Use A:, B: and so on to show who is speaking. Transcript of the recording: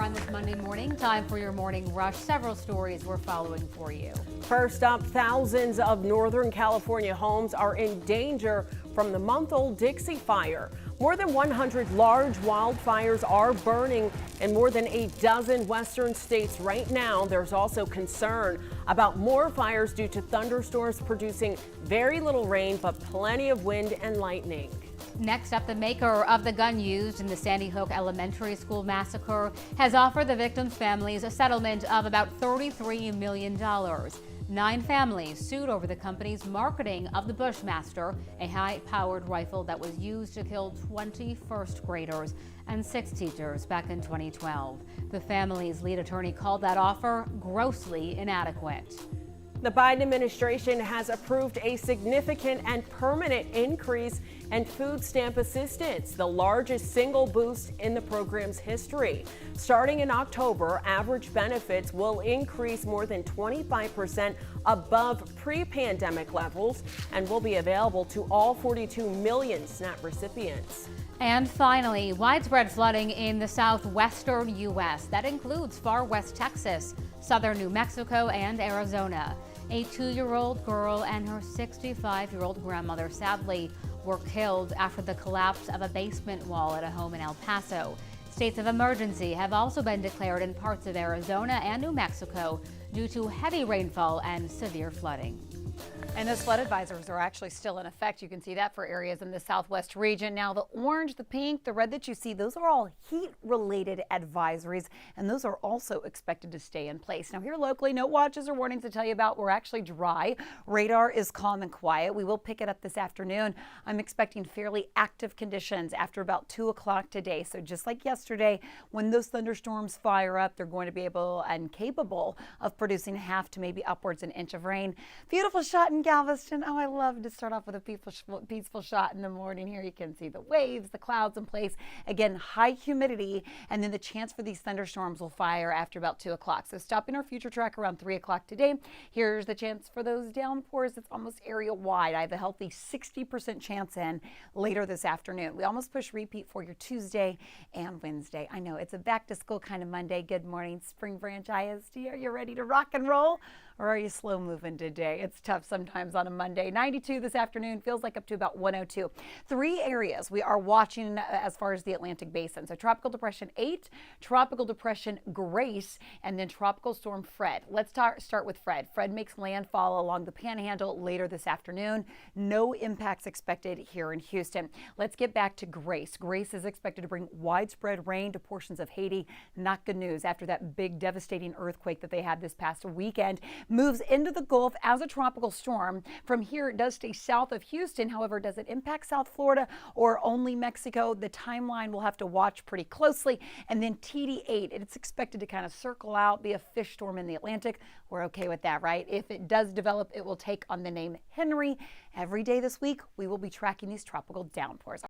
A: on this Monday morning. Time for your morning rush. Several stories we're following for you.
B: First up, thousands of Northern California homes are in danger from the month-old Dixie Fire. More than 100 large wildfires are burning in more than a dozen western states right now. There's also concern about more fires due to thunderstorms producing very little rain but plenty of wind and lightning.
A: Next up, the maker of the gun used in the Sandy Hook Elementary School massacre has offered the victims' families a settlement of about $33 million. 9 families sued over the company's marketing of the Bushmaster, a high-powered rifle that was used to kill 20 first graders and 6 teachers back in 2012. The family's lead attorney called that offer grossly inadequate.
B: The Biden administration has approved a significant and permanent increase in food stamp assistance, the largest single boost in the program's history. Starting in October, average benefits will increase more than 25% above pre-pandemic levels and will be available to all 42 million SNAP recipients.
A: And finally, widespread flooding in the southwestern U.S. That includes far west Texas, southern New Mexico, and Arizona. A 2-year-old girl and her 65-year-old grandmother sadly were killed after the collapse of a basement wall at a home in El Paso. States of emergency have also been declared in parts of Arizona and New Mexico due to heavy rainfall and severe flooding.
C: And those flood advisories are actually still in effect. You can see that for areas in the southwest region. Now, the orange, the pink, the red that you see, those are all heat-related advisories, and those are also expected to stay in place. Now, here locally, no watches or warnings to tell you about. We're actually dry. Radar is calm and quiet. We will pick it up this afternoon. I'm expecting fairly active conditions after about 2 o'clock today. So just like yesterday, when those thunderstorms fire up, they're going to be able and capable of producing half to maybe upwards an inch of rain. Beautiful shot in Galveston. Oh, I love to start off with a peaceful shot in the morning. Here you can see the waves, the clouds in place. Again, high humidity, and then the chance for these thunderstorms will fire after about 2 o'clock. So stopping our future track around 3 o'clock today. Here's the chance for those downpours. It's almost area wide. I have a healthy 60% chance in later this afternoon. We almost push repeat for your Tuesday and Wednesday. I know it's a back to school kind of Monday. Good morning, Spring Branch ISD. Are you ready to rock and roll? Or are you slow moving today? It's tough sometimes on a Monday. 92 this afternoon, feels like up to about 102. 3 areas we are watching as far as the Atlantic Basin. So Tropical Depression 8, Tropical Depression Grace, and then Tropical Storm Fred. Let's start with Fred. Fred makes landfall along the Panhandle later this afternoon. No impacts expected here in Houston. Let's get back to Grace. Grace is expected to bring widespread rain to portions of Haiti. Not good news after that big devastating earthquake that they had this past weekend. Moves into the Gulf as a tropical storm. From here, it does stay south of Houston. However, does it impact South Florida or only Mexico? The timeline we'll have to watch pretty closely. And then TD8, it's expected to kind of circle out, be a fish storm in the Atlantic. We're okay with that, right? If it does develop, it will take on the name Henry. Every day this week, we will be tracking these tropical downpours.